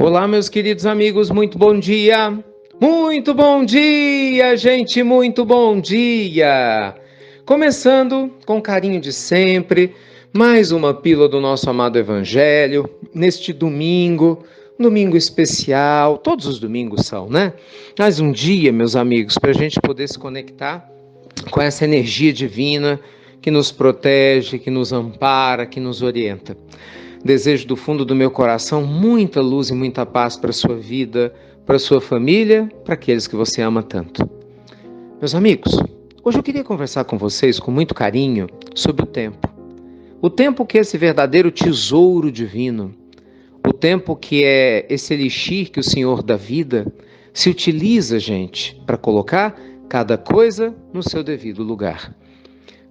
Olá, meus queridos amigos, muito bom dia! Muito bom dia, gente, muito bom dia! Começando com o carinho de sempre, mais uma pílula do nosso amado Evangelho, neste domingo, domingo especial, todos os domingos são, né? Mais um dia, meus amigos, para a gente poder se conectar com essa energia divina que nos protege, que nos ampara, que nos orienta. Desejo do fundo do meu coração muita luz e muita paz para a sua vida, para a sua família, para aqueles que você ama tanto. Meus amigos, hoje eu queria conversar com vocês com muito carinho sobre o tempo. O tempo que é esse verdadeiro tesouro divino. O tempo que é esse elixir que o Senhor da vida se utiliza, gente, para colocar cada coisa no seu devido lugar.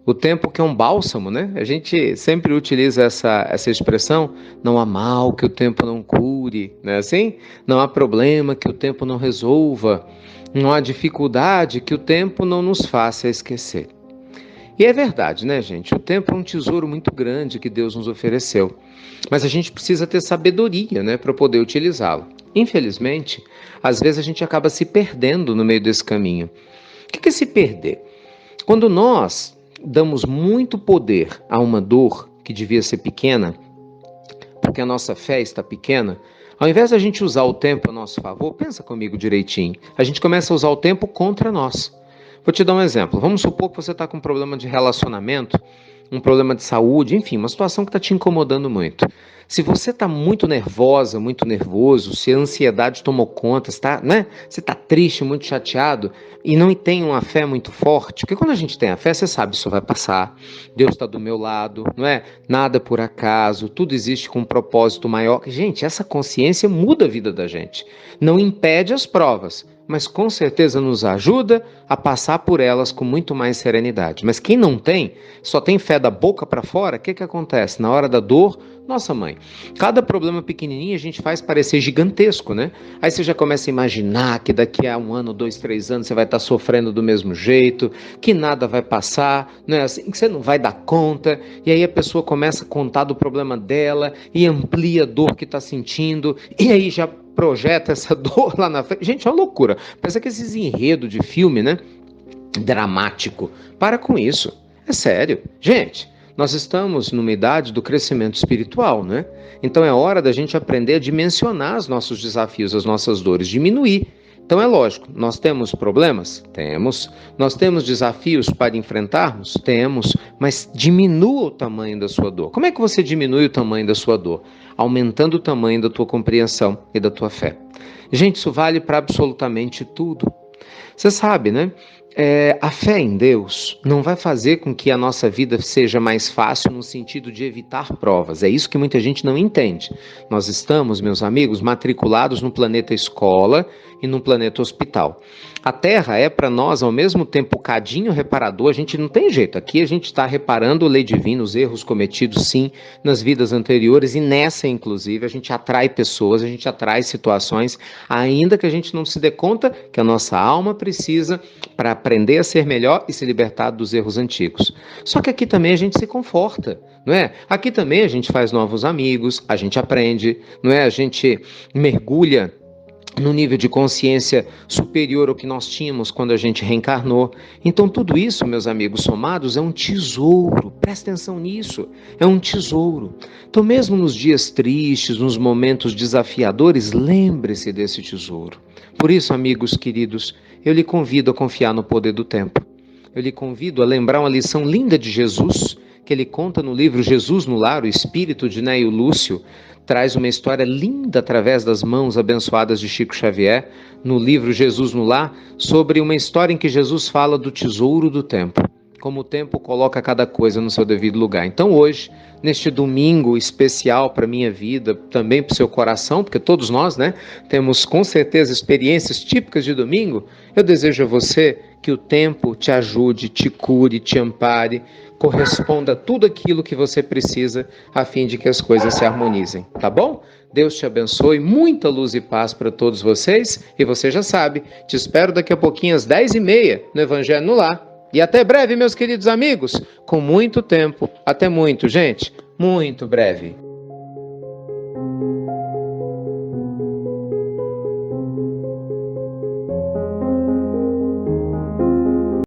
O tempo que é um bálsamo, né? A gente sempre utiliza essa expressão, não há mal que o tempo não cure, não é assim? Não há problema que o tempo não resolva, não há dificuldade que o tempo não nos faça esquecer. E é verdade, né, gente? O tempo é um tesouro muito grande que Deus nos ofereceu, mas a gente precisa ter sabedoria, né, para poder utilizá-lo. Infelizmente, às vezes a gente acaba se perdendo no meio desse caminho. O que é se perder? Quando nós damos muito poder a uma dor que devia ser pequena, porque a nossa fé está pequena, ao invés de a gente usar o tempo a nosso favor, pensa comigo direitinho, a gente começa a usar o tempo contra nós. Vou te dar um exemplo. Vamos supor que você está com um problema de relacionamento, um problema de saúde, enfim, uma situação que está te incomodando muito. Se você está muito nervosa, muito nervoso, se a ansiedade tomou conta, você está triste, muito chateado e não tem uma fé muito forte, porque quando a gente tem a fé, você sabe, isso vai passar, Deus está do meu lado, não é? Nada por acaso, tudo existe com um propósito maior. Gente, essa consciência muda a vida da gente. Não impede as provas, mas com certeza nos ajuda a passar por elas com muito mais serenidade. Mas quem não tem, só tem fé da boca para fora, o que acontece? Na hora da dor, nossa mãe, cada problema pequenininho a gente faz parecer gigantesco, né? Aí você já começa a imaginar que daqui a 1 ano, 2, 3 anos você vai estar sofrendo do mesmo jeito, que nada vai passar, não é assim, que você não vai dar conta, e aí a pessoa começa a contar do problema dela e amplia a dor que está sentindo, e aí já projeta essa dor lá na frente. Gente, é uma loucura. Parece que esses enredos de filme, né? Dramático. Para com isso. É sério. Gente, nós estamos numa idade do crescimento espiritual, né? Então é hora da gente aprender a dimensionar os nossos desafios, as nossas dores, diminuir. Então é lógico, nós temos problemas? Temos. Nós temos desafios para enfrentarmos? Temos. Mas diminua o tamanho da sua dor. Como é que você diminui o tamanho da sua dor? Aumentando o tamanho da tua compreensão e da tua fé. Gente, isso vale para absolutamente tudo. Você sabe, né? A fé em Deus não vai fazer com que a nossa vida seja mais fácil no sentido de evitar provas. É isso que muita gente não entende. Nós estamos, meus amigos, matriculados no planeta escola e no planeta hospital. A Terra é para nós, ao mesmo tempo, cadinho reparador. A gente não tem jeito. Aqui a gente está reparando a lei divina, os erros cometidos, sim, nas vidas anteriores. E nessa, inclusive, a gente atrai pessoas, a gente atrai situações, ainda que a gente não se dê conta que a nossa alma precisa para aprender a ser melhor e se libertar dos erros antigos. Só que aqui também a gente se conforta, não é? Aqui também a gente faz novos amigos, a gente aprende, não é? A gente mergulha no nível de consciência superior ao que nós tínhamos quando a gente reencarnou. Então tudo isso, meus amigos somados, é um tesouro. Presta atenção nisso. É um tesouro. Então mesmo nos dias tristes, nos momentos desafiadores, lembre-se desse tesouro. Por isso, amigos queridos, eu lhe convido a confiar no poder do tempo. Eu lhe convido a lembrar uma lição linda de Jesus, que ele conta no livro Jesus no Lar, o espírito de Neio Lúcio, traz uma história linda através das mãos abençoadas de Chico Xavier, no livro Jesus no Lar, sobre uma história em que Jesus fala do tesouro do tempo, como o tempo coloca cada coisa no seu devido lugar. Então hoje, neste domingo especial para a minha vida, também para o seu coração, porque todos nós, né, temos com certeza experiências típicas de domingo, eu desejo a você que o tempo te ajude, te cure, te ampare, corresponda a tudo aquilo que você precisa a fim de que as coisas se harmonizem, tá bom? Deus te abençoe, muita luz e paz para todos vocês, e você já sabe, te espero daqui a pouquinho às 10h30 no Evangelho no Lar. E até breve, meus queridos amigos, com muito tempo, até muito, gente, muito breve.